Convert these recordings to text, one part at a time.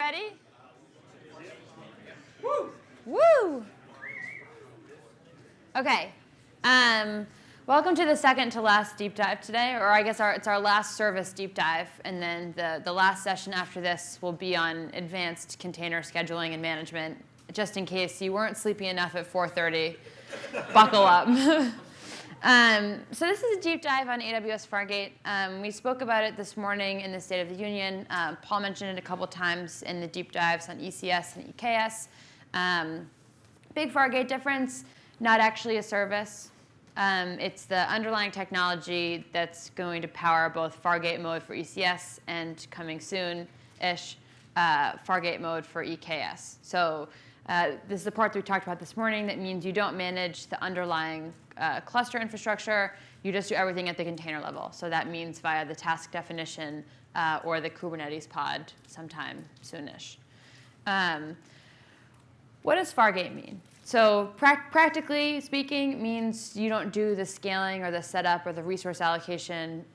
ready? Woo! Woo! Okay. Welcome to the second to last deep dive today, or I guess it's our last service deep dive, and then the last session after this will be on advanced container scheduling and management, just in case you weren't sleepy enough at 4:30. Buckle up. So this is a deep dive on AWS Fargate. We spoke about it this morning in the State of the Union. Paul mentioned it a couple times in the deep dives on ECS and EKS. Big Fargate difference, not actually a service. It's the underlying technology that's going to power both Fargate mode for ECS and coming soon-ish Fargate mode for EKS. So this is the part that we talked about this morning that means you don't manage the underlying cluster infrastructure. You just do everything at the container level. So that means via the task definition or the Kubernetes pod sometime soonish. What does Fargate mean? So practically speaking, it means you don't do the scaling or the setup or the resource allocation.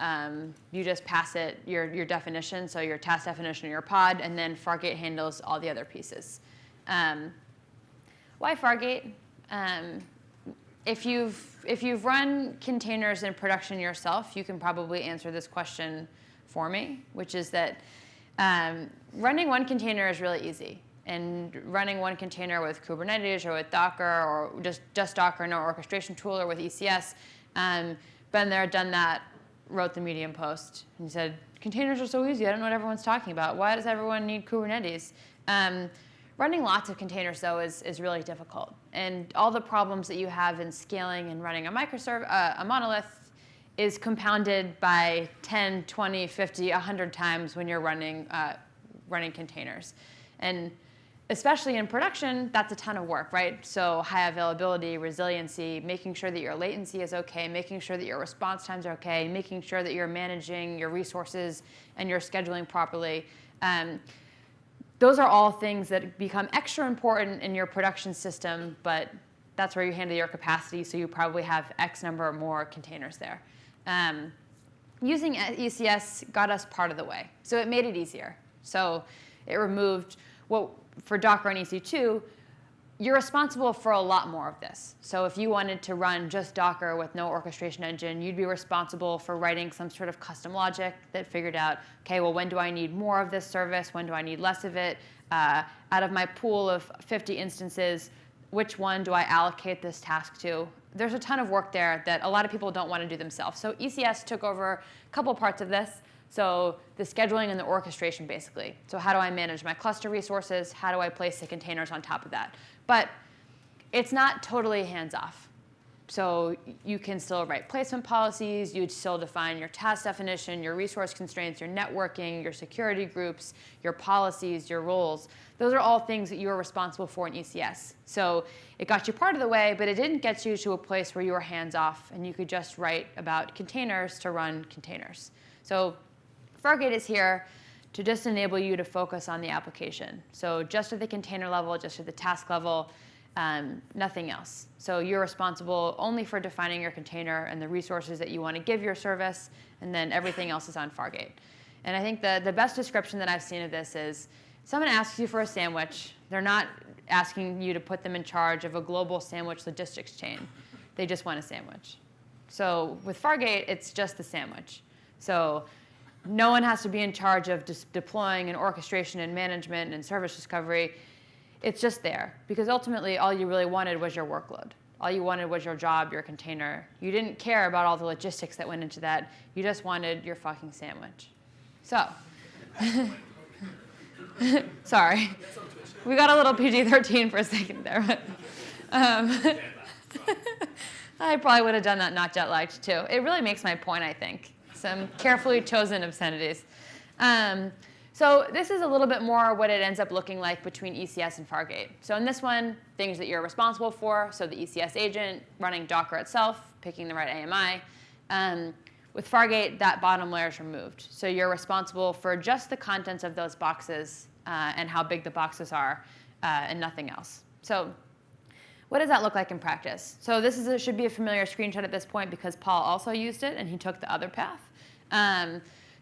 You just pass it your definition, so your task definition of your pod, and then Fargate handles all the other pieces. Why Fargate? If you've run containers in production yourself, you can probably answer this question for me, which is that running one container is really easy. And running one container with Kubernetes or with Docker or just Docker, no orchestration tool, or with ECS, been there, done that, wrote the Medium post. And he said, containers are so easy. I don't know what everyone's talking about. Why does everyone need Kubernetes? Running lots of containers, though, is really difficult. And all the problems that you have in scaling and running a monolith is compounded by 10, 20, 50, 100 times when you're running containers. And especially in production, that's a ton of work, right? So high availability, resiliency, making sure that your latency is okay, making sure that your response times are okay, making sure that you're managing your resources and you're scheduling properly. Those are all things that become extra important in your production system, but that's where you handle your capacity, so you probably have X number or more containers there. Using ECS got us part of the way, so it made it easier. So it removed for Docker and EC2, you're responsible for a lot more of this. So if you wanted to run just Docker with no orchestration engine, you'd be responsible for writing some sort of custom logic that figured out, okay, well, when do I need more of this service? When do I need less of it? Out of my pool of 50 instances, which one do I allocate this task to? There's a ton of work there that a lot of people don't want to do themselves. So ECS took over a couple parts of this. So the scheduling and the orchestration, basically. So how do I manage my cluster resources? How do I place the containers on top of that? But it's not totally hands-off. So you can still write placement policies. You'd still define your task definition, your resource constraints, your networking, your security groups, your policies, your roles. Those are all things that you are responsible for in ECS. So it got you part of the way, but it didn't get you to a place where you were hands-off and you could just write about containers to run containers. So Fargate is here to just enable you to focus on the application. So just at the container level, just at the task level, nothing else. So you're responsible only for defining your container and the resources that you want to give your service, and then everything else is on Fargate. And I think the best description that I've seen of this is someone asks you for a sandwich. They're not asking you to put them in charge of a global sandwich logistics chain. They just want a sandwich. So with Fargate, it's just the sandwich. So no one has to be in charge of deploying and orchestration and management and service discovery. It's just there. Because ultimately, all you really wanted was your workload. All you wanted was your job, your container. You didn't care about all the logistics that went into that. You just wanted your fucking sandwich. So, sorry. We got a little PG-13 for a second there. But, I probably would have done that not jet-lagged, too. It really makes my point, I think. Some carefully chosen obscenities. So this is a little bit more what it ends up looking like between ECS and Fargate. So in this one, things that you're responsible for, so the ECS agent, running Docker itself, picking the right AMI. With Fargate, that bottom layer is removed. So you're responsible for just the contents of those boxes and how big the boxes are and nothing else. So what does that look like in practice? So this should be a familiar screenshot at this point because Paul also used it and he took the other path.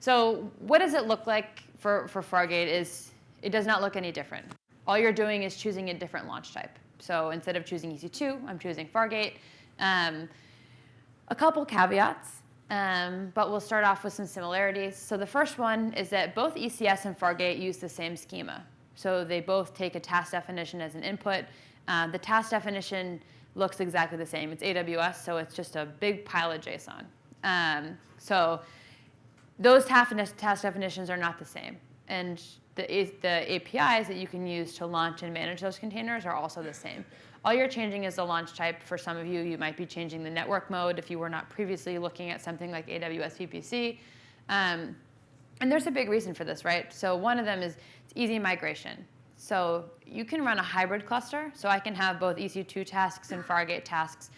So what does it look like for Fargate is it does not look any different. All you're doing is choosing a different launch type. So instead of choosing EC2, I'm choosing Fargate. A couple caveats, but we'll start off with some similarities. So the first one is that both ECS and Fargate use the same schema. So they both take a task definition as an input. The task definition looks exactly the same. It's AWS, so it's just a big pile of JSON. So those task definitions are not the same. And the APIs that you can use to launch and manage those containers are also the same. All you're changing is the launch type. For some of you, you might be changing the network mode if you were not previously looking at something like AWS VPC. And there's a big reason for this, right? So one of them is it's easy migration. So you can run a hybrid cluster. So I can have both EC2 tasks and Fargate tasks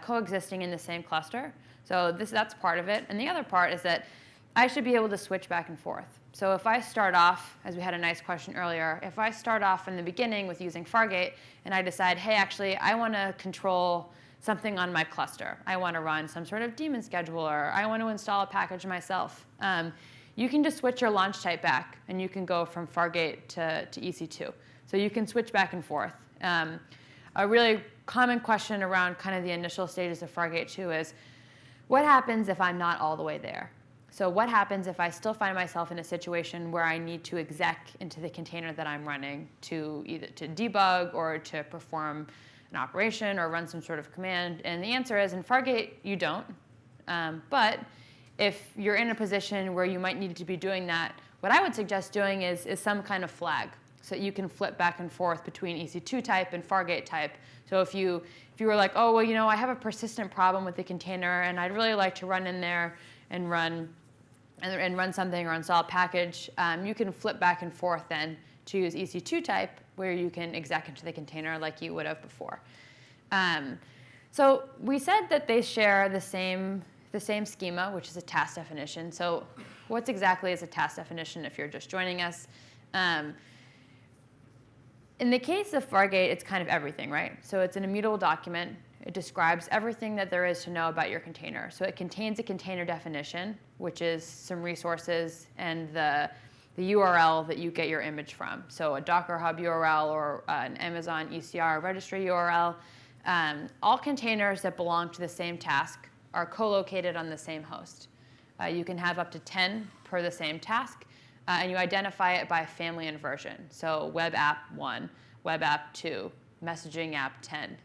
coexisting in the same cluster. So that's part of it. And the other part is that I should be able to switch back and forth. So if I start off, as we had a nice question earlier, if I start off in the beginning with using Fargate and I decide, hey, actually, I want to control something on my cluster. I want to run some sort of daemon scheduler. I want to install a package myself. You can just switch your launch type back, and you can go from Fargate to EC2. So you can switch back and forth. A really common question around kind of the initial stages of Fargate 2 is, what happens if I'm not all the way there? So what happens if I still find myself in a situation where I need to exec into the container that I'm running to either to debug or to perform an operation or run some sort of command? And the answer is, in Fargate, you don't. But if you're in a position where you might need to be doing that, what I would suggest doing is some kind of flag, so that you can flip back and forth between EC2 type and Fargate type. So if you were like, oh, well, you know, I have a persistent problem with the container, and I'd really like to run in there and run something or install a package, you can flip back and forth then to use EC2 type, where you can exec into the container like you would have before. So we said that they share the same schema, which is a task definition. So what exactly is a task definition if you're just joining us? In the case of Fargate, it's kind of everything, right? So it's an immutable document. It describes everything that there is to know about your container. So it contains a container definition, which is some resources and the URL that you get your image from. So a Docker Hub URL or an Amazon ECR registry URL. All containers that belong to the same task are co-located on the same host. You can have up to 10 per the same task, and you identify it by family and version. So web app 1, web app 2, messaging app 10.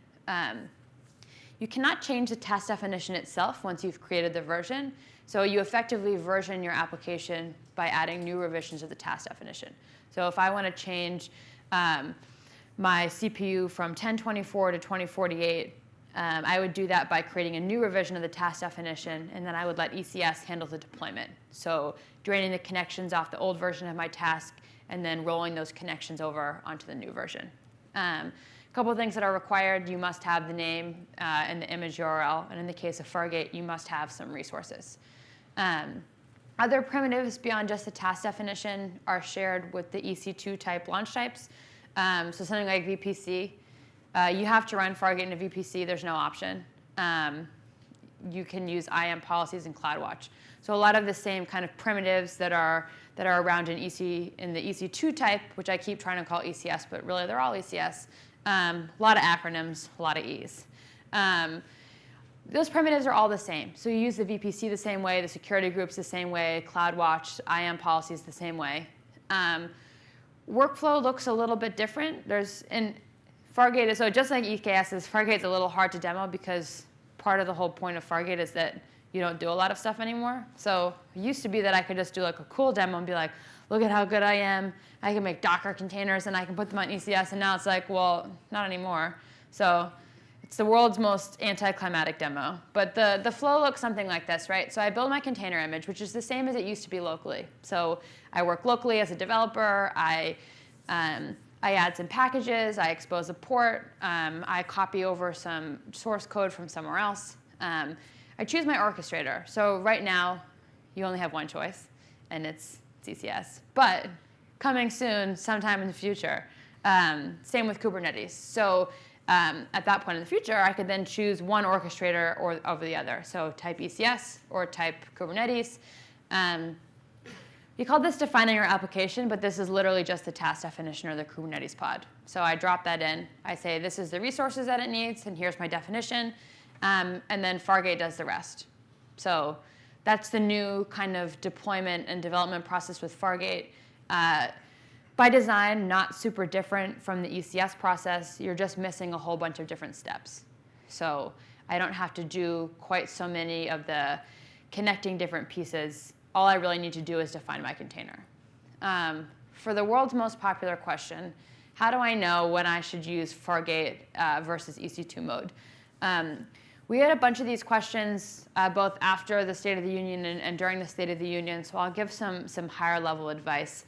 You cannot change the task definition itself once you've created the version. So you effectively version your application by adding new revisions of the task definition. So if I want to change my CPU from 1024 to 2048, I would do that by creating a new revision of the task definition, and then I would let ECS handle the deployment. So draining the connections off the old version of my task and then rolling those connections over onto the new version. A couple of things that are required: you must have the name and the image URL, and in the case of Fargate, you must have some resources. Other primitives beyond just the task definition are shared with the EC2 type launch types. So something like VPC, you have to run Fargate into VPC. There's no option. You can use IAM policies in CloudWatch. So a lot of the same kind of primitives that are around in the EC2 type, which I keep trying to call ECS, but really they're all ECS. A lot of acronyms, a lot of E's. Those primitives are all the same. So you use the VPC the same way, the security groups the same way, CloudWatch, IAM policies the same way. Workflow looks a little bit different. In Fargate, so just like EKS is, Fargate's a little hard to demo because part of the whole point of Fargate is that you don't do a lot of stuff anymore. So it used to be that I could just do like a cool demo and be like, look at how good I am. I can make Docker containers and I can put them on ECS. And now it's like, well, not anymore. So it's the world's most anticlimactic demo. But the flow looks something like this, right? So I build my container image, which is the same as it used to be locally. So I work locally as a developer. I add some packages. I expose a port. I copy over some source code from somewhere else. I choose my orchestrator. So right now, you only have one choice, and it's ECS. But coming soon, sometime in the future, same with Kubernetes. So at that point in the future, I could then choose one orchestrator over the other. So type ECS or type Kubernetes. We call this defining our application, but this is literally just the task definition or the Kubernetes pod. So I drop that in. I say, this is the resources that it needs, and here's my definition. And then Fargate does the rest. So that's the new kind of deployment and development process with Fargate. By design, not super different from the ECS process. You're just missing a whole bunch of different steps. So I don't have to do quite so many of the connecting different pieces. All I really need to do is define my container. For the world's most popular question, how do I know when I should use Fargate versus EC2 mode? We had a bunch of these questions both after the State of the Union and during the State of the Union, so I'll give some higher level advice.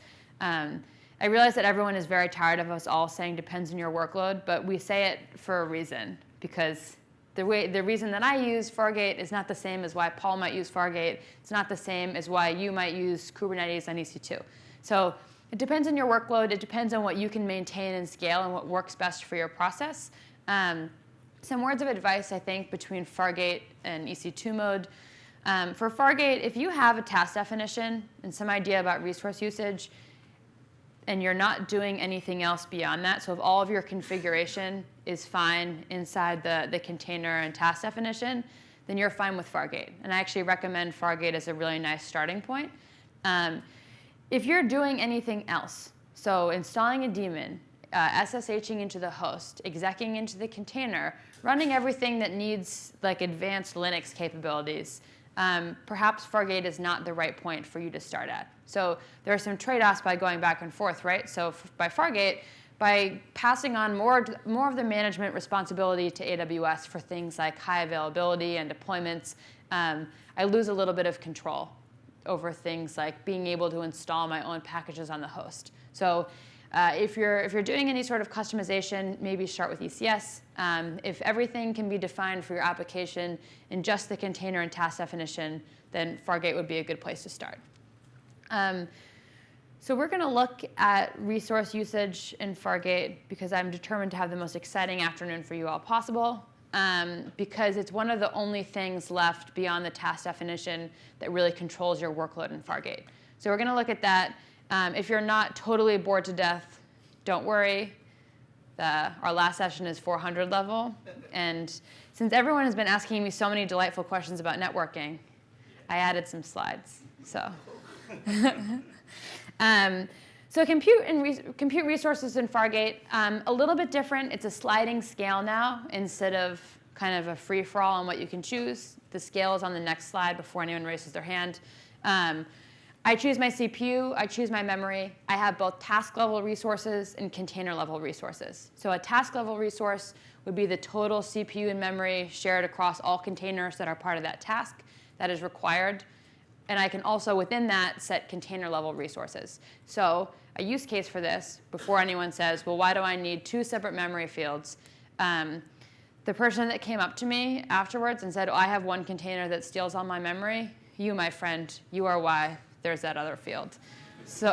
I realize that everyone is very tired of us all saying depends on your workload, but we say it for a reason, because the reason that I use Fargate is not the same as why Paul might use Fargate. It's not the same as why you might use Kubernetes on EC2. So it depends on your workload. It depends on what you can maintain and scale and what works best for your process. Some words of advice, I think, between Fargate and EC2 mode. For Fargate, if you have a task definition and some idea about resource usage, and you're not doing anything else beyond that, so if all of your configuration is fine inside the container and task definition, then you're fine with Fargate. And I actually recommend Fargate as a really nice starting point. If you're doing anything else, so installing a daemon, SSHing into the host, execing into the container, running everything that needs like advanced Linux capabilities, perhaps Fargate is not the right point for you to start at. So there are some trade-offs by going back and forth, right? So by Fargate, by passing on more of the management responsibility to AWS for things like high availability and deployments, I lose a little bit of control over things like being able to install my own packages on the host. So if you're doing any sort of customization, maybe start with ECS. If everything can be defined for your application in just the container and task definition, then Fargate would be a good place to start. So we're going to look at resource usage in Fargate because I'm determined to have the most exciting afternoon for you all possible, because it's one of the only things left beyond the task definition that really controls your workload in Fargate. So we're going to look at that. If you're not totally bored to death, don't worry. Our last session is 400 level. And since everyone has been asking me so many delightful questions about networking, I added some slides. So compute resources in Fargate, a little bit different. It's a sliding scale now instead of kind of a free-for-all on what you can choose. The scale is on the next slide before anyone raises their hand. I choose my CPU, I choose my memory. I have both task-level resources and container-level resources. So a task-level resource would be the total CPU and memory shared across all containers that are part of that task that is required. And I can also, within that, set container-level resources. So a use case for this, before anyone says, well, why do I need two separate memory fields? The person that came up to me afterwards and said, oh, I have one container that steals all my memory. You, my friend, you are why there's that other field. So,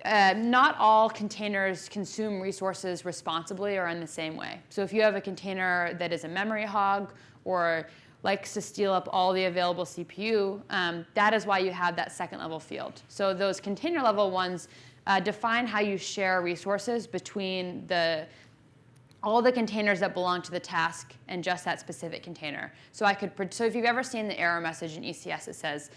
not all containers consume resources responsibly or in the same way. So if you have a container that is a memory hog or likes to steal up all the available CPU, that is why you have that second level field. So those container level ones define how you share resources between all the containers that belong to the task and just that specific container. So if you've ever seen the error message in ECS that says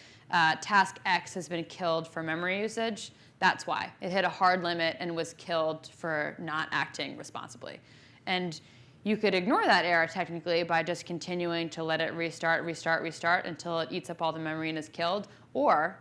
task X has been killed for memory usage, that's why. It hit a hard limit and was killed for not acting responsibly. And you could ignore that error technically by just continuing to let it restart until it eats up all the memory and is killed. Or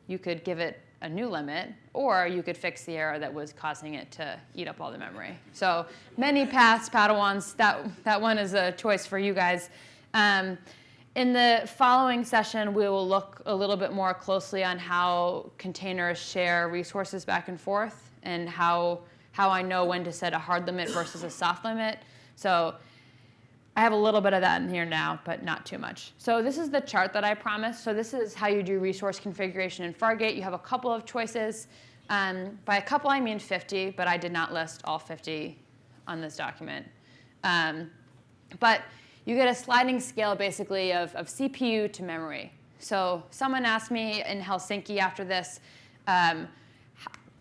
you could give it a new limit, or you could fix the error that was causing it to eat up all the memory. So many paths, Padawans. That one is a choice for you guys. In the following session, we will look a little bit more closely on how containers share resources back and forth and how I know when to set a hard limit versus a soft limit. So I have a little bit of that in here now, but not too much. So this is the chart that I promised. So this is how you do resource configuration in Fargate. You have a couple of choices. By a couple, I mean 50, but I did not list all 50 on this document. But you get a sliding scale, basically, of CPU to memory. So someone asked me in Helsinki after this,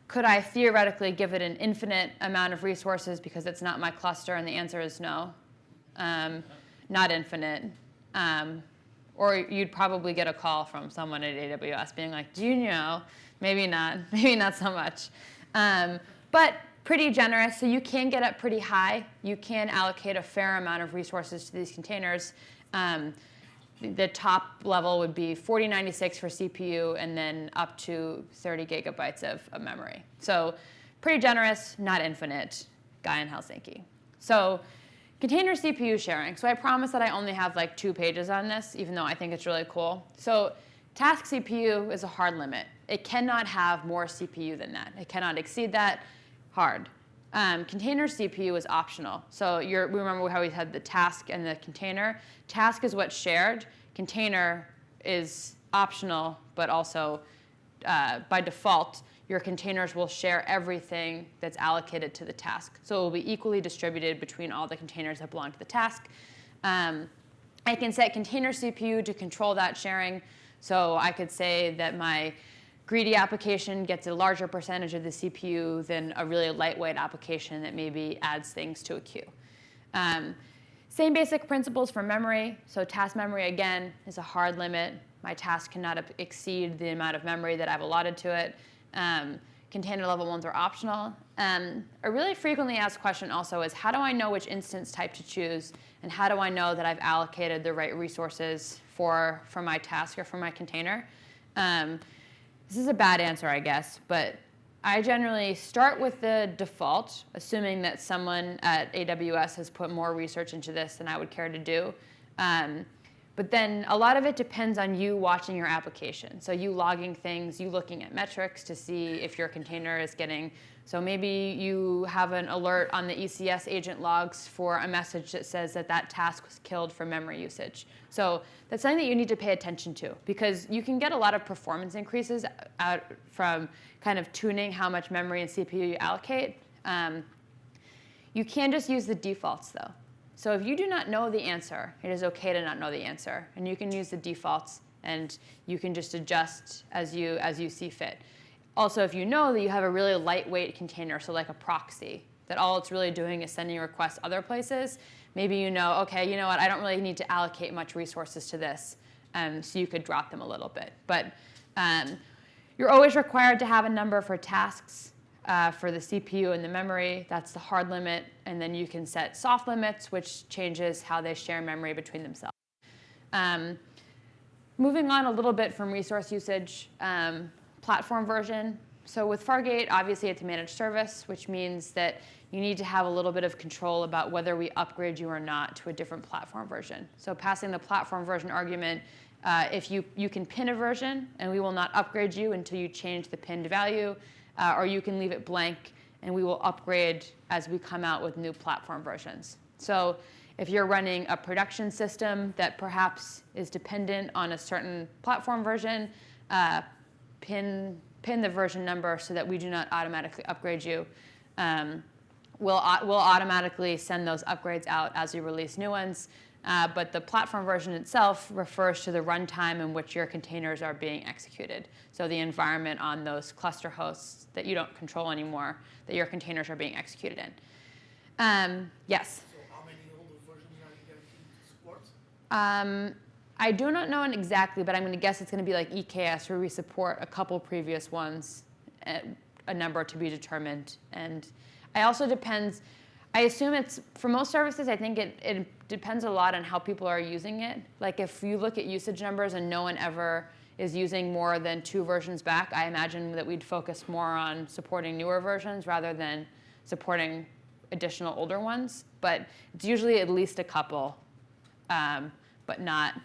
could I theoretically give it an infinite amount of resources because it's not my cluster? And the answer is no, not infinite. Or you'd probably get a call from someone at AWS being like, do you know? Maybe not so much. But pretty generous, so you can get up pretty high. You can allocate a fair amount of resources to these containers. The top level would be 4096 for CPU and then up to 30 gigabytes of memory. So pretty generous, not infinite, guy in Helsinki. So container CPU sharing. So I promise that I only have like 2 pages on this, even though I think it's really cool. So task CPU is a hard limit. It cannot have more CPU than that. It cannot exceed that. Hard. Container CPU is optional. So remember how we had the task and the container? Task is what's shared. Container is optional, but also by default, your containers will share everything that's allocated to the task. So it will be equally distributed between all the containers that belong to the task. I can set container CPU to control that sharing. So I could say that my greedy application gets a larger percentage of the CPU than a really lightweight application that maybe adds things to a queue. Same basic principles for memory. So task memory, again, is a hard limit. My task cannot exceed the amount of memory that I've allotted to it. Container level ones are optional. A really frequently asked question also is, how do I know which instance type to choose? And how do I know that I've allocated the right resources for my task or for my container? This is a bad answer, I guess, but I generally start with the default, assuming that someone at AWS has put more research into this than I would care to do. But then a lot of it depends on you watching your application. So you logging things, you looking at metrics to see if your container is getting, so maybe you have an alert on the ECS agent logs for a message that says that that task was killed for memory usage. So that's something that you need to pay attention to, because you can get a lot of performance increases out from kind of tuning how much memory and CPU you allocate. You can just use the defaults though. So if you do not know the answer, it is okay to not know the answer. And you can use the defaults, and you can just adjust as you see fit. Also, if you know that you have a really lightweight container, so like a proxy, that all it's really doing is sending requests other places, maybe you know, okay, you know what, I don't really need to allocate much resources to this, so you could drop them a little bit. But you're always required to have a number for tasks. For the CPU and the memory, that's the hard limit. And then you can set soft limits, which changes how they share memory between themselves. Moving on a little bit from resource usage, platform version. So with Fargate, obviously it's a managed service, which means that you need to have a little bit of control about whether we upgrade you or not to a different platform version. So passing the platform version argument, if you can pin a version, and we will not upgrade you until you change the pinned value. Or you can leave it blank, and we will upgrade as we come out with new platform versions. So if you're running a production system that perhaps is dependent on a certain platform version, pin the version number so that we do not automatically upgrade you. We'll automatically send those upgrades out as we release new ones. But the platform version itself refers to the runtime in which your containers are being executed. So the environment on those cluster hosts that you don't control anymore, that your containers are being executed in. Yes? So how many older versions are you guaranteed to support? I do not know exactly, but I'm going to guess it's going to be like EKS, where we support a couple previous ones, a number to be determined. And it also depends. I assume it's, for most services, I think it depends a lot on how people are using it. Like if you look at usage numbers and no one ever is using more than 2 versions back, I imagine that we'd focus more on supporting newer versions rather than supporting additional older ones. But it's usually at least a couple, but not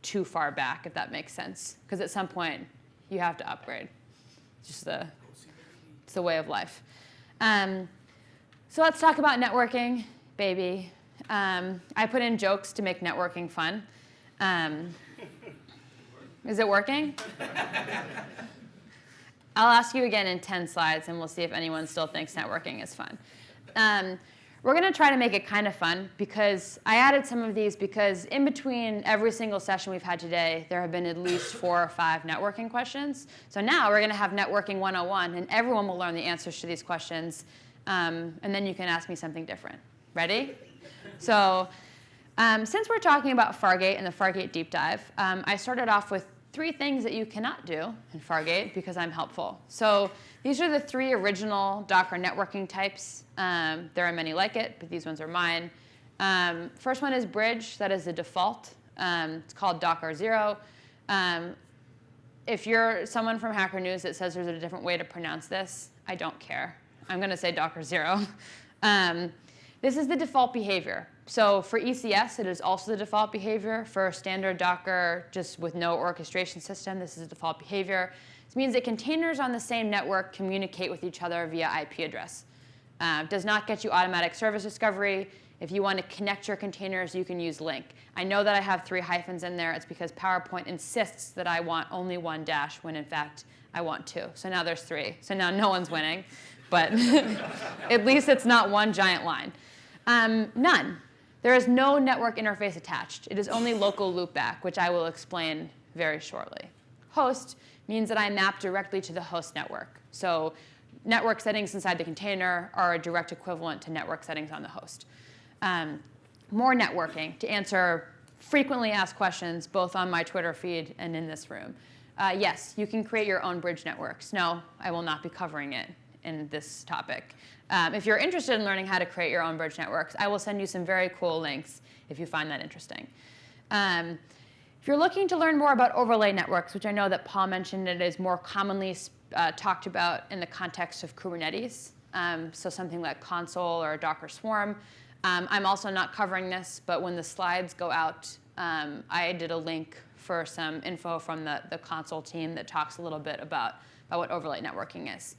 too far back, if that makes sense. Because at some point, you have to upgrade. It's just it's the way of life. So let's talk about networking, baby. I put in jokes to make networking fun. Is it working? I'll ask you again in 10 slides, and we'll see if anyone still thinks networking is fun. We're going to try to make it kind of fun because I added some of these because in between every single session we've had today, there have been at least 4 or 5 networking questions. So now we're going to have Networking 101, and everyone will learn the answers to these questions. And then you can ask me something different. Ready? So since we're talking about Fargate and the Fargate deep dive, I started off with 3 things that you cannot do in Fargate because I'm helpful. So these are the 3 original Docker networking types. There are many like it, but these ones are mine. First one is bridge. That is the default. It's called Docker 0. If you're someone from Hacker News that says there's a different way to pronounce this, I don't care. I'm going to say Docker 0. This is the default behavior. So for ECS, it is also the default behavior. For standard Docker, just with no orchestration system, this is the default behavior. This means that containers on the same network communicate with each other via IP address. Does not get you automatic service discovery. If you want to connect your containers, you can use link. I know that I have 3 hyphens in there. It's because PowerPoint insists that I want only 1 dash when, in fact, I want 2. So now there's 3. So now no one's winning. But at least it's not one giant line. None. There is no network interface attached. It is only local loopback, which I will explain very shortly. Host means that I map directly to the host network. So network settings inside the container are a direct equivalent to network settings on the host. More networking to answer frequently asked questions, both on my Twitter feed and in this room. Yes, you can create your own bridge networks. No, I will not be covering it in this topic. If you're interested in learning how to create your own bridge networks, I will send you some very cool links if you find that interesting. If you're looking to learn more about overlay networks, which I know that Paul mentioned, it is more commonly talked about in the context of Kubernetes, so something like Console or Docker Swarm. I'm also not covering this, but when the slides go out, I did a link for some info from the Console team that talks a little bit about what overlay networking is.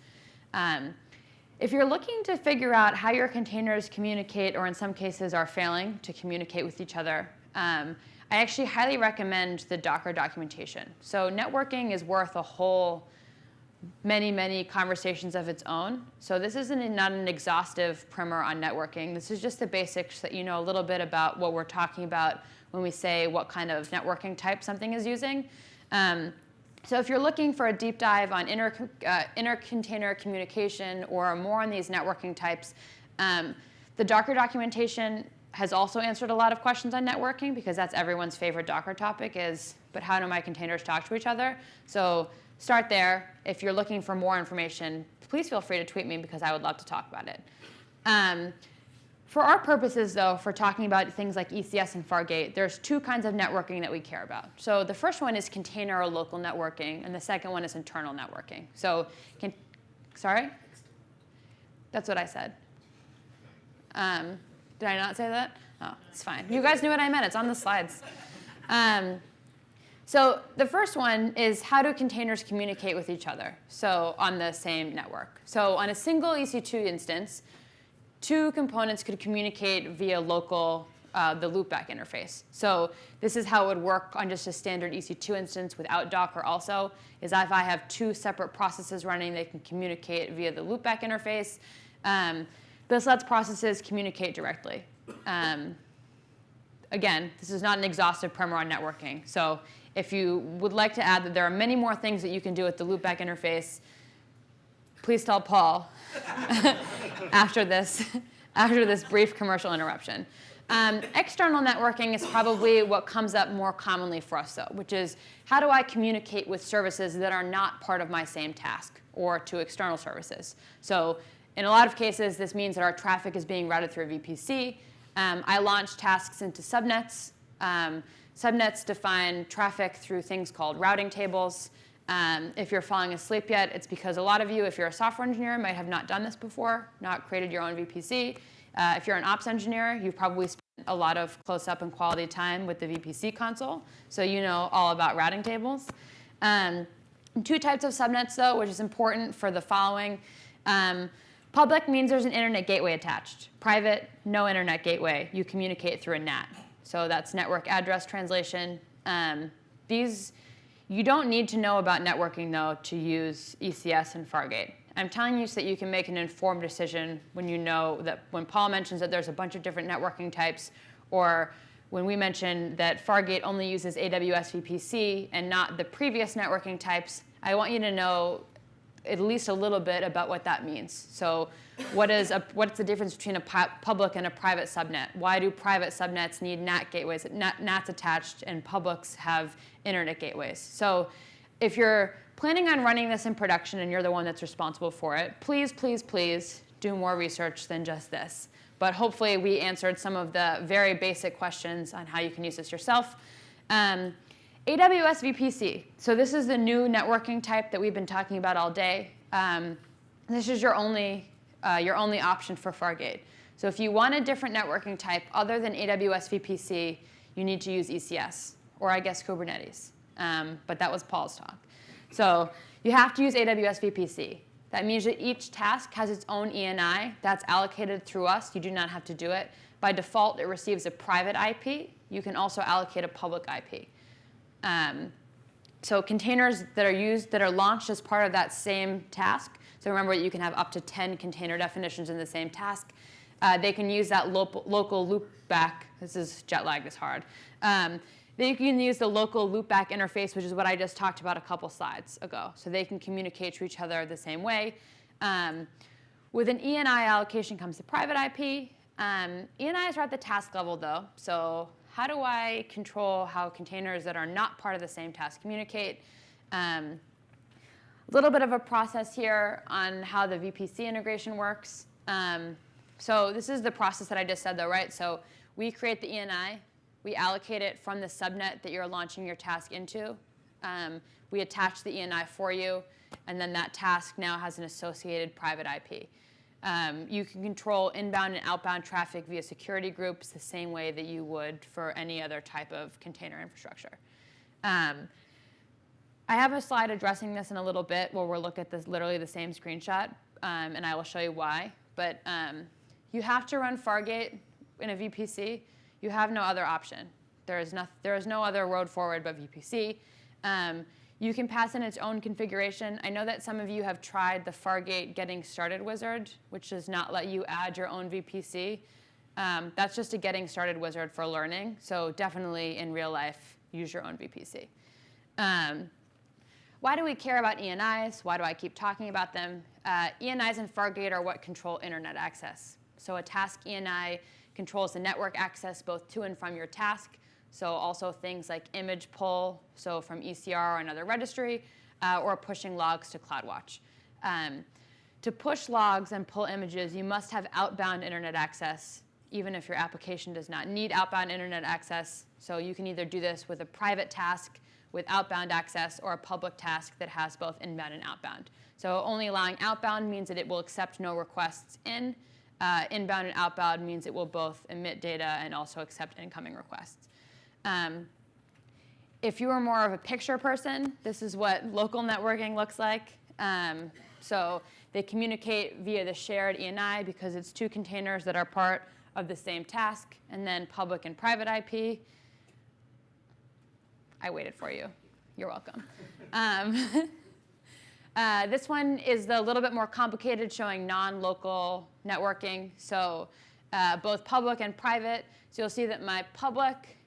If you're looking to figure out how your containers communicate, or in some cases are failing to communicate with each other, I actually highly recommend the Docker documentation. So networking is worth a whole many conversations of its own. So this isn't not an exhaustive primer on networking. This is just the basics that you know a little bit about what we're talking about when we say what kind of networking type something is using. So if you're looking for a deep dive on inter-container communication or more on these networking types, the Docker documentation has also answered a lot of questions on networking because that's everyone's favorite Docker topic is, but how do my containers talk to each other? So start there. If you're looking for more information, please feel free to tweet me because I would love to talk about it. For our purposes, though, for talking about things like ECS and Fargate, there's 2 kinds of networking that we care about. So the first one is container or local networking, and the second one is internal networking. So, sorry? That's what I said. Did I not say that? Oh, it's fine. You guys knew what I meant. It's on the slides. So the first one is how do containers communicate with each other, so on the same network. So on a single EC2 instance, 2 components could communicate via local, the loopback interface. So this is how it would work on just a standard EC2 instance without Docker also, is if I have 2 separate processes running, they can communicate via the loopback interface. This lets processes communicate directly. Again, this is not an exhaustive primer on networking. So if you would like to add that there are many more things that you can do with the loopback interface, please tell Paul after this brief commercial interruption. External networking is probably what comes up more commonly for us, though, which is how do I communicate with services that are not part of my same task or to external services? So in a lot of cases, this means that our traffic is being routed through a VPC. I launch tasks into subnets. Subnets define traffic through things called routing tables. If you're falling asleep yet, it's because a lot of you, if you're a software engineer, might have not done this before, not created your own VPC. If you're an ops engineer, you've probably spent a lot of close-up and quality time with the VPC console, so you know all about routing tables. 2 types of subnets, though, which is important for the following. Public means there's an internet gateway attached. Private, no internet gateway. You communicate through a NAT. So that's network address translation. You don't need to know about networking, though, to use ECS and Fargate. I'm telling you so that you can make an informed decision when you know that when Paul mentions that there's a bunch of different networking types, or when we mention that Fargate only uses AWS VPC and not the previous networking types, I want you to know at least a little bit about what that means. So what's the difference between a public and a private subnet? Why do private subnets need NAT gateways, NATs attached, and publics have internet gateways? So if you're planning on running this in production and you're the one that's responsible for it, please, please, please do more research than just this. But hopefully we answered some of the very basic questions on how you can use this yourself. AWS VPC. So this is the new networking type that we've been talking about all day. This is your only option for Fargate. So if you want a different networking type other than AWS VPC, you need to use ECS, or I guess Kubernetes. But that was Paul's talk. So you have to use AWS VPC. That means that each task has its own ENI that's allocated through us. You do not have to do it. By default, it receives a private IP. You can also allocate a public IP. So containers that are launched as part of that same task. So remember, you can have up to 10 container definitions in the same task. They can use that local loopback. This is jet lag is hard. They can use the local loopback interface, which is what I just talked about a couple slides ago. So they can communicate to each other the same way. With an ENI allocation comes the private IP. ENIs are at the task level, though. So how do I control how containers that are not part of the same task communicate? A little bit of a process here on how the VPC integration works. So this is the process that I just said, though, right? So we create the ENI. We allocate it from the subnet that you're launching your task into. We attach the ENI for you, and then that task now has an associated private IP. You can control inbound and outbound traffic via security groups the same way that you would for any other type of container infrastructure. I have a slide addressing this in a little bit where we'll look at this literally the same screenshot, and I will show you why. But you have to run Fargate in a VPC. You have no other option. There is no other road forward but VPC. You can pass in its own configuration. I know that some of you have tried the Fargate Getting Started Wizard, which does not let you add your own VPC. That's just a Getting Started Wizard for learning. So definitely in real life, use your own VPC. Why do we care about ENIs? Why do I keep talking about them? ENIs and Fargate are what control internet access. So a task ENI controls the network access both to and from your task. So also things like image pull, so from ECR or another registry, or pushing logs to CloudWatch. To push logs and pull images, you must have outbound internet access, even if your application does not need outbound internet access. So you can either do this with a private task with outbound access or a public task that has both inbound and outbound. So only allowing outbound means that it will accept no requests in. Inbound and outbound means it will both emit data and also accept incoming requests. If you are more of a picture person, this is what local networking looks like. So they communicate via the shared ENI because it's two containers that are part of the same task, and then public and private IP. I waited for you. You're welcome. This one is a little bit more complicated, showing non-local networking. So both public and private. So you'll see that my public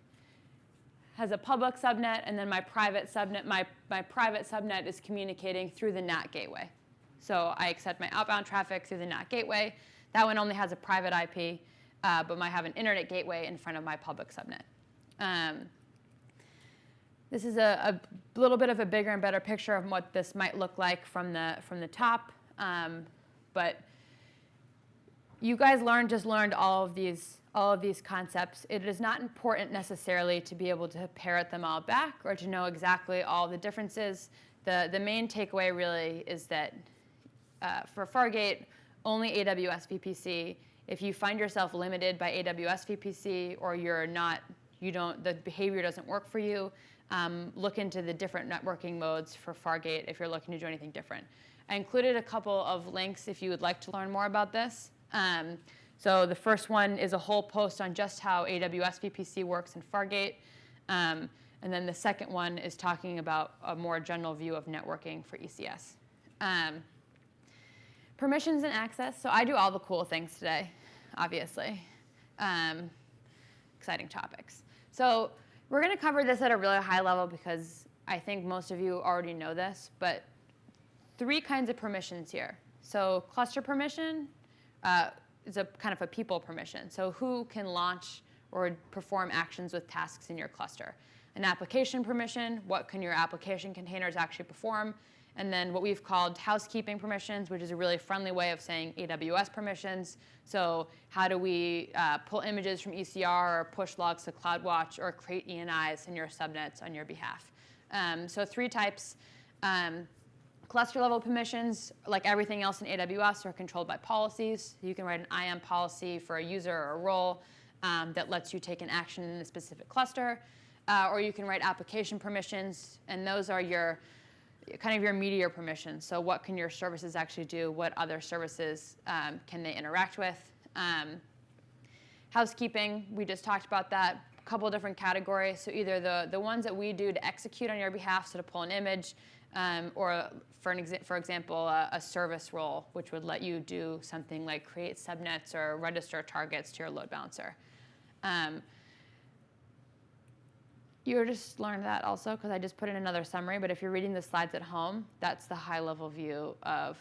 has a public subnet, and then my private subnet, my private subnet is communicating through the NAT gateway. So I accept my outbound traffic through the NAT gateway. That one only has a private IP, but might have an internet gateway in front of my public subnet. This is a little bit of a bigger and better picture of what this might look like from the top. But you guys just learned all of these concepts. It is not important necessarily to be able to parrot them all back or to know exactly all the differences. The main takeaway really is that for Fargate, only AWS VPC. If you find yourself limited by AWS VPC or the behavior doesn't work for you, look into the different networking modes for Fargate if you're looking to do anything different. I included a couple of links if you would like to learn more about this. So the first one is a whole post on just how AWS VPC works in Fargate. And then the second one is talking about a more general view of networking for ECS. Permissions and access. So I do all the cool things today, obviously. Exciting topics. So we're going to cover this at a really high level because I think most of you already know this, but 3 kinds of permissions here. So cluster permission is a kind of a people permission. So who can launch or perform actions with tasks in your cluster. An application permission, what can your application containers actually perform? And then what we've called housekeeping permissions, which is a really friendly way of saying AWS permissions. So how do we pull images from ECR or push logs to CloudWatch or create ENIs in your subnets on your behalf? So 3 types. Cluster level permissions, like everything else in AWS, are controlled by policies. You can write an IAM policy for a user or a role that lets you take an action in a specific cluster. Or you can write application permissions, and those are your kind of your meteor permissions. So what can your services actually do? What other services can they interact with? Housekeeping, we just talked about that. A couple different categories. So either the ones that we do to execute on your behalf, so to pull an image, or for example, a service role, which would let you do something like create subnets or register targets to your load balancer. You just learned that also because I just put in another summary, but if you're reading the slides at home, that's the high-level view of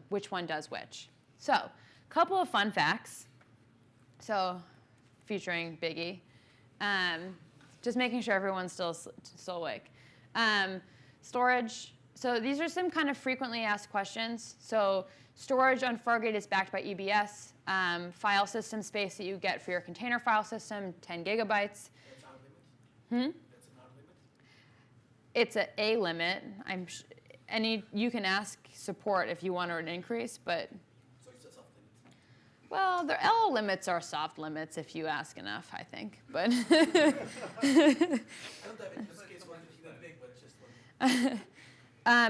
which one does which. So a couple of fun facts. So featuring Biggie. Just making sure everyone's still awake. Storage. So these are some kind of frequently asked questions. So storage on Fargate is backed by EBS. File system space that you get for your container file system, 10 gigabytes. That's not limit? It's a limit. You can ask support if you want an increase, but So it's a soft limit? well, the L limits are soft limits if you ask enough, I think. But I don't have any use case one is that big, but just one.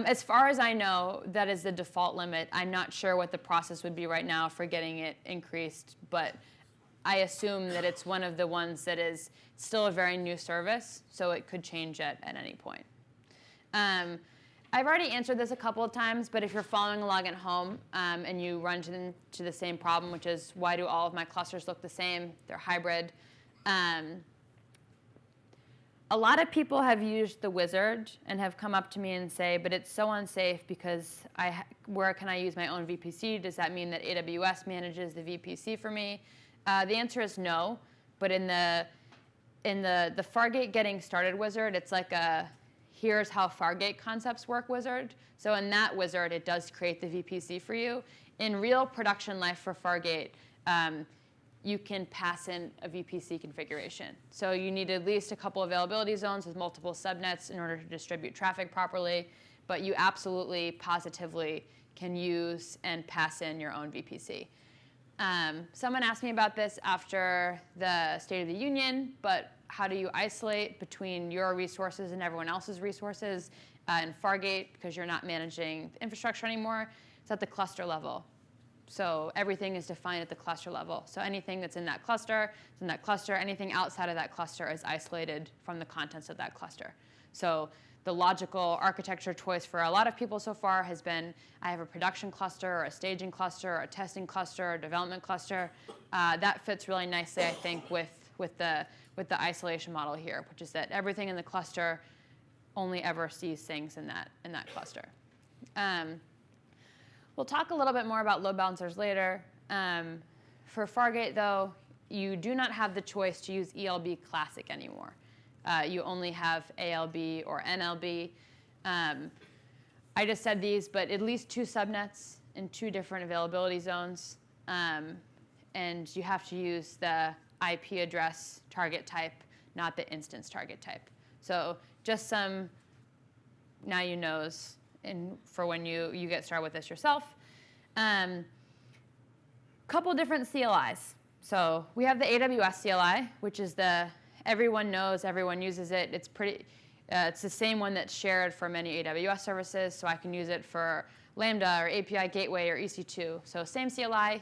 as far as I know, that is the default limit. I'm not sure what the process would be right now for getting it increased, but I assume that it's one of the ones that is still a very new service, so it could change at any point. I've already answered this a couple of times, but if you're following along at home and you run into the same problem, which is why do all of my clusters look the same? They're hybrid. A lot of people have used the wizard and have come up to me and say, but it's so unsafe because where can I use my own VPC? Does that mean that AWS manages the VPC for me? The answer is no, but in the Fargate Getting Started wizard, it's like a here's how Fargate concepts work wizard. So in that wizard, it does create the VPC for you. In real production life for Fargate, you can pass in a VPC configuration. So you need at least a couple availability zones with multiple subnets in order to distribute traffic properly, but you absolutely, positively can use and pass in your own VPC. Someone asked me about this after the State of the Union, but how do you isolate between your resources and everyone else's resources in Fargate because you're not managing the infrastructure anymore? It's at the cluster level. So everything is defined at the cluster level. So anything that's in that cluster is in that cluster. Anything outside of that cluster is isolated from the contents of that cluster. So the logical architecture choice for a lot of people so far has been, I have a production cluster, or a staging cluster, or a testing cluster, or a development cluster. That fits really nicely, I think, with the isolation model here, which is that everything in the cluster only ever sees things in that cluster. We'll talk a little bit more about load balancers later. For Fargate, though, you do not have the choice to use ELB Classic anymore. You only have ALB or NLB. I just said these, but at least 2 subnets in 2 different availability zones. And you have to use the IP address target type, not the instance target type. So just some now you knows for when you get started with this yourself. Couple different CLIs. So we have the AWS CLI, which is everyone knows, everyone uses it. It's the same one that's shared for many AWS services, so I can use it for Lambda or API Gateway or EC2. So same CLI.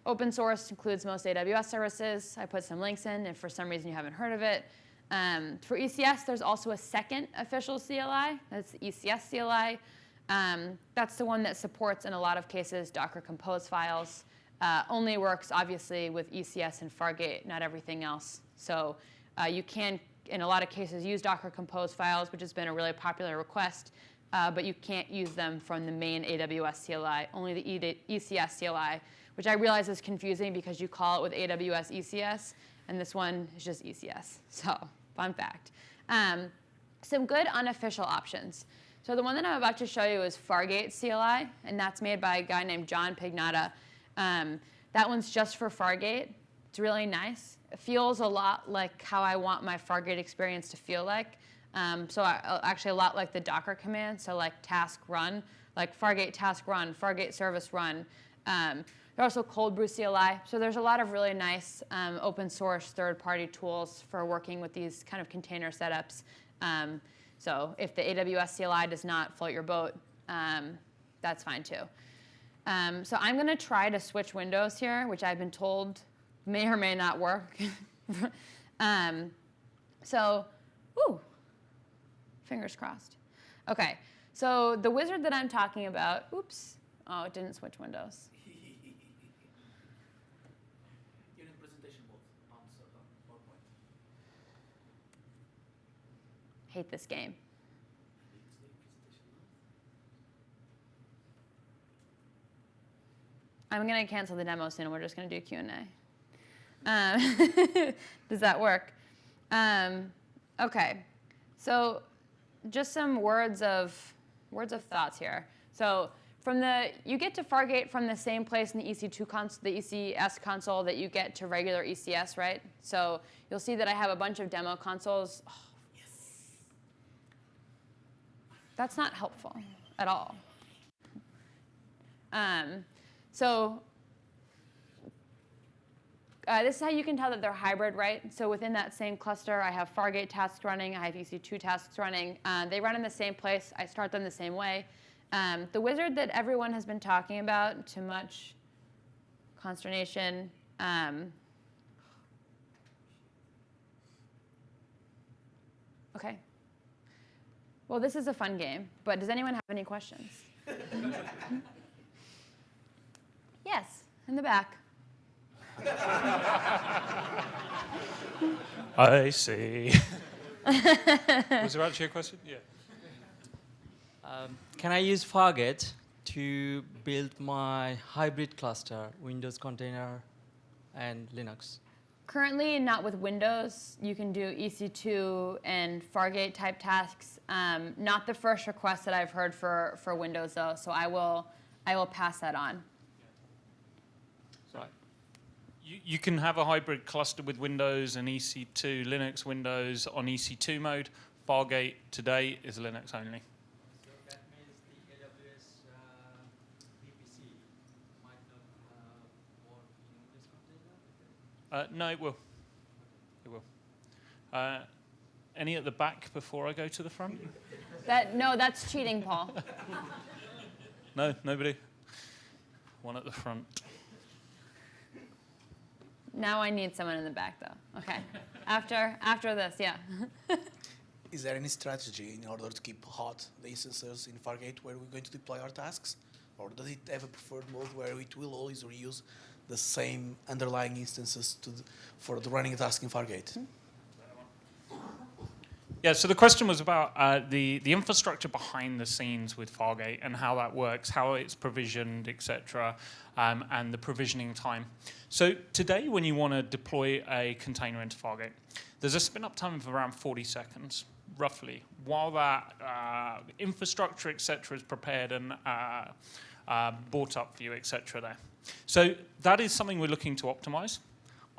Open source includes most AWS services. I put some links in if for some reason you haven't heard of it. For ECS, there's also a second official CLI. That's the ECS CLI. That's the one that supports, in a lot of cases, Docker Compose files. Only works, obviously, with ECS and Fargate, not everything else. So you can, in a lot of cases, use Docker Compose files, which has been a really popular request, but you can't use them from the main AWS CLI, only the ECS CLI, which I realize is confusing because you call it with AWS ECS, and this one is just ECS. So, fun fact. Some good unofficial options. So the one that I'm about to show you is Fargate CLI, and that's made by a guy named John Pignata. That one's just for Fargate. It's really nice. It feels a lot like how I want my Fargate experience to feel like. Actually a lot like the Docker command, so like task run, like Fargate task run, Fargate service run. There's also Cold Brew CLI. So there's a lot of really nice open source third-party tools for working with these kind of container setups. So if the AWS CLI does not float your boat, that's fine too. So I'm going to try to switch windows here, which I've been told may or may not work. Fingers crossed. OK, so the wizard that I'm talking about, oops, oh, it didn't switch windows. You're in presentation mode on PowerPoint. Hate this game. I'm going to cancel the demo soon. We're just going to do Q&A. Does that work? OK. So just some words of thoughts here. So you get to Fargate from the same place in the the ECS console that you get to regular ECS, right? So you'll see that I have a bunch of demo consoles. Oh, yes. That's not helpful at all. This is how you can tell that they're hybrid, right? So within that same cluster, I have Fargate tasks running. I have EC2 tasks running. They run in the same place. I start them the same way. The wizard that everyone has been talking about, to much consternation. OK. Well, this is a fun game. But does anyone have any questions? Yes, in the back. I see. Was there actually a question? Yeah. Can I use Fargate to build my hybrid cluster, Windows container and Linux? Currently, not with Windows. You can do EC2 and Fargate type tasks. Not the first request that I've heard for Windows, though. So I will pass that on. Right. You can have a hybrid cluster with Windows and EC2, Linux, Windows on EC2 mode. Fargate today is Linux only. So that means the AWS VPC might not work in Windows container? No, it will. It will. Any at the back before I go to the front? No, that's cheating, Paul. No, nobody? One at the front. Now I need someone in the back, though. OK. After this, yeah. Is there any strategy in order to keep hot the instances in Fargate where we're going to deploy our tasks? Or does it have a preferred mode where it will always reuse the same underlying instances for the running task in Fargate? Yeah, so the question was about the infrastructure behind the scenes with Fargate and how that works, how it's provisioned, et cetera, and the provisioning time. So today, when you want to deploy a container into Fargate, there's a spin-up time of around 40 seconds, roughly, while that infrastructure, et cetera, is prepared and brought up for you, et cetera, there. So that is something we're looking to optimize.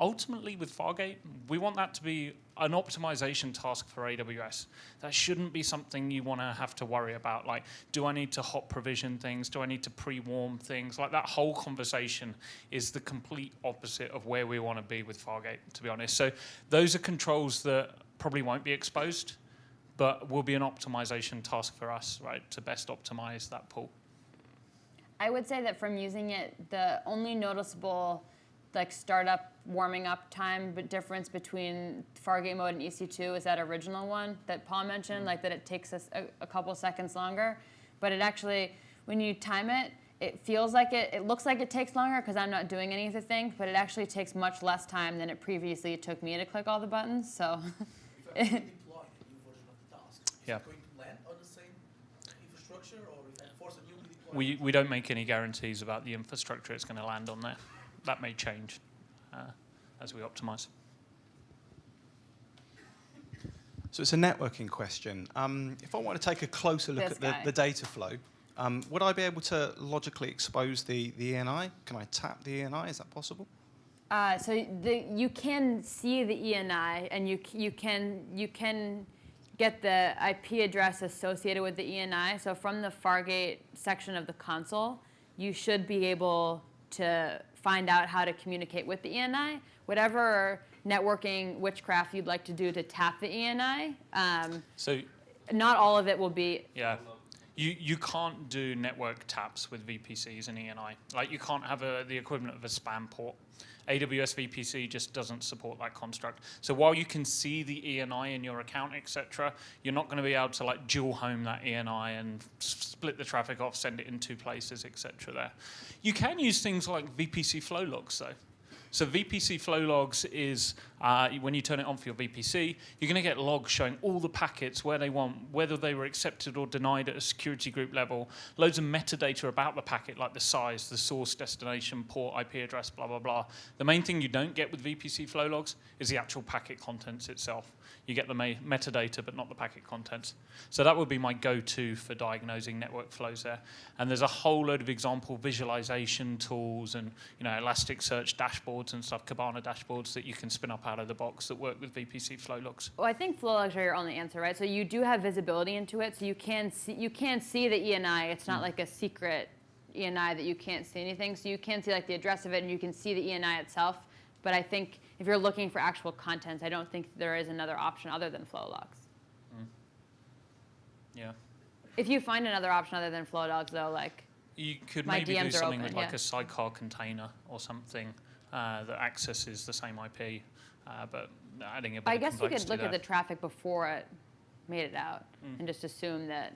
Ultimately, with Fargate, we want that to be an optimization task for AWS. That shouldn't be something you want to have to worry about. Like, do I need to hot provision things? Do I need to pre-warm things? Like, that whole conversation is the complete opposite of where we want to be with Fargate, to be honest. So those are controls that probably won't be exposed, but will be an optimization task for us, right, to best optimize that pool. I would say that from using it, the only noticeable startup warming up time difference between Fargate mode and EC2 is that original one that Paul mentioned, like that it takes us a couple seconds longer. But it actually, when you time it, it feels like it looks like it takes longer because I'm not doing any of the things, but it actually takes much less time than it previously took me to click all the buttons. So. If I deploy a new version of the task, is Yeah. it going to land on the same infrastructure, or if I force a new deployment? We don't make any guarantees about the infrastructure it's going to land on there. That may change as we optimize. So it's a networking question. If I want to take a closer look This at guy. the data flow, would I be able to logically expose the ENI? Can I tap the ENI? Is that possible? So you can see the ENI, and you can get the IP address associated with the ENI. So from the Fargate section of the console, you should be able to find out how to communicate with the ENI. Whatever networking witchcraft you'd like to do to tap the ENI, So not all of it will be. yeah, you can't do network taps with VPCs and ENI. Like you can't have the equivalent of a spam port. AWS VPC just doesn't support that construct. So while you can see the ENI in your account, etc., you're not going to be able to like dual home that ENI and split the traffic off, send it in two places, etc. There, you can use things like VPC flow logs though. So VPC flow logs is when you turn it on for your VPC, you're going to get logs showing all the packets, where they want, whether they were accepted or denied at a security group level, loads of metadata about the packet, like the size, the source, destination, port, IP address, blah, blah, blah. The main thing you don't get with VPC flow logs is the actual packet contents itself. You get the metadata, but not the packet contents. So that would be my go-to for diagnosing network flows there. And there's a whole load of example visualization tools and Elasticsearch dashboards and stuff, Kibana dashboards that you can spin up out of the box that work with VPC flow logs. Well, I think flow logs are your only answer, right? So you do have visibility into it, so you can see the ENI. It's not like a secret ENI that you can't see anything. So you can see like the address of it, and you can see the ENI itself. But I think if you're looking for actual contents, I don't think there is another option other than flow logs. Yeah. If you find another option other than flow logs, though, like You could My maybe DMs do are something open, with like yeah. a sidecar container or something that accesses the same IP, but adding a bit I of guess you could complexity look at there. the traffic before it made it out and just assume that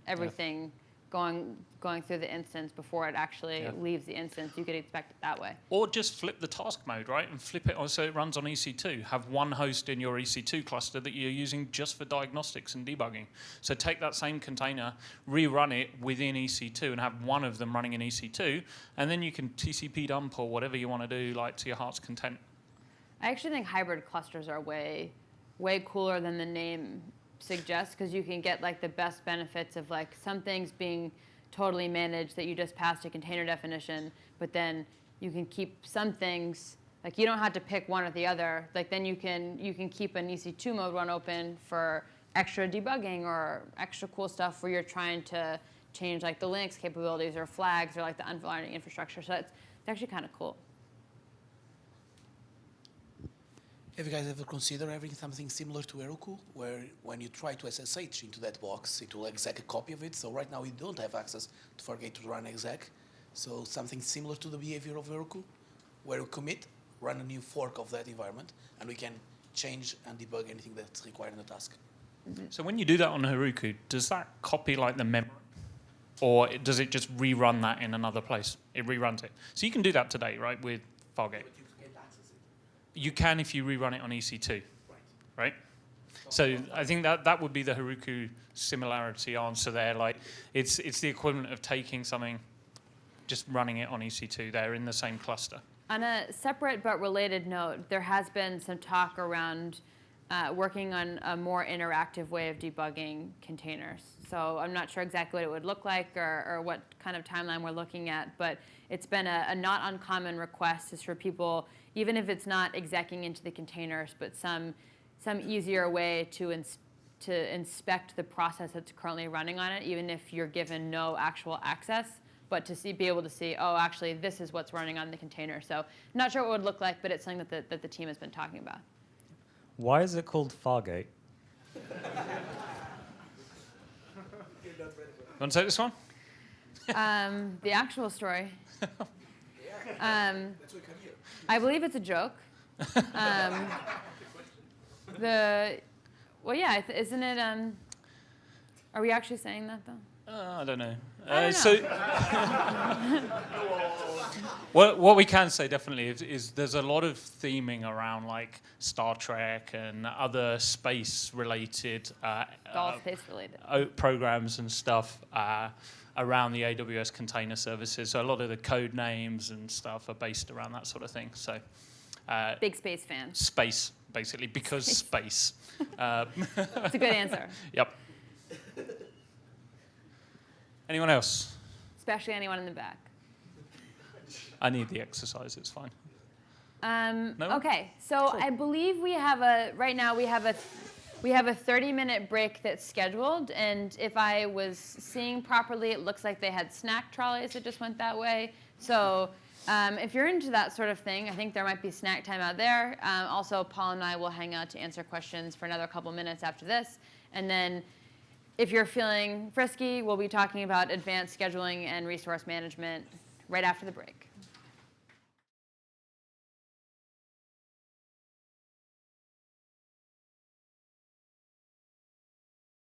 everything going through the instance before it actually leaves the instance, you could expect it that way. Or just flip the task mode, right, and flip it so it runs on EC2. Have one host in your EC2 cluster that you're using just for diagnostics and debugging. So take that same container, rerun it within EC2, and have one of them running in EC2, and then you can TCP dump or whatever you want to do, like to your heart's content. I actually think hybrid clusters are way cooler than the name suggests, because you can get like the best benefits of like some things being totally managed that you just passed a container definition, but then you can keep some things, like you don't have to pick one or the other. Like then you can keep an EC2 mode one open for extra debugging or extra cool stuff where you're trying to change like the Linux capabilities or flags or like the underlying infrastructure. So it's actually kind of cool. Have you guys ever considered having something similar to Heroku, where when you try to SSH into that box, it will exec a copy of it? So right now we don't have access to Fargate to run exec. So something similar to the behavior of Heroku, where we commit, run a new fork of that environment, and we can change and debug anything that's required in the task. So when you do that on Heroku, does that copy like the memory? Or does it just rerun that in another place? It reruns it. So you can do that today, right, with Fargate. But you can't access it. You can if you rerun it on EC2, right? So I think that would be the Heroku similarity answer there. Like it's the equivalent of taking something, just running it on EC2 there in the same cluster. On a separate but related note, there has been some talk around working on a more interactive way of debugging containers. So I'm not sure exactly what it would look like or what kind of timeline we're looking at, but it's been a not uncommon request is for people, even if it's not execing into the containers, but some easier way to inspect the process that's currently running on it, even if you're given no actual access, but to be able to see, oh, actually, this is what's running on the container. So not sure what it would look like, but it's something that the team has been talking about. Why is it called Fargate? Want to take this one? The actual story. That's what come here. I believe it's a joke. Well, yeah, isn't it? Are we actually saying that though? I don't know. I don't So, what we can say definitely is there's a lot of theming around like Star Trek and other space-related All space related. programs and stuff around the AWS container services. So a lot of the code names and stuff are based around that sort of thing. So Big space fan. space, basically, because space. It's a good answer. Yep. Anyone else? Especially anyone in the back. I need the exercise. It's fine. No? Okay, so I believe we have a right now we have a 30-minute break that's scheduled, and if I was seeing properly, it looks like they had snack trolleys that just went that way. So if you're into that sort of thing, I think there might be snack time out there. Also, Paul and I will hang out to answer questions for another couple minutes after this, and then if you're feeling frisky, we'll be talking about advanced scheduling and resource management right after the break.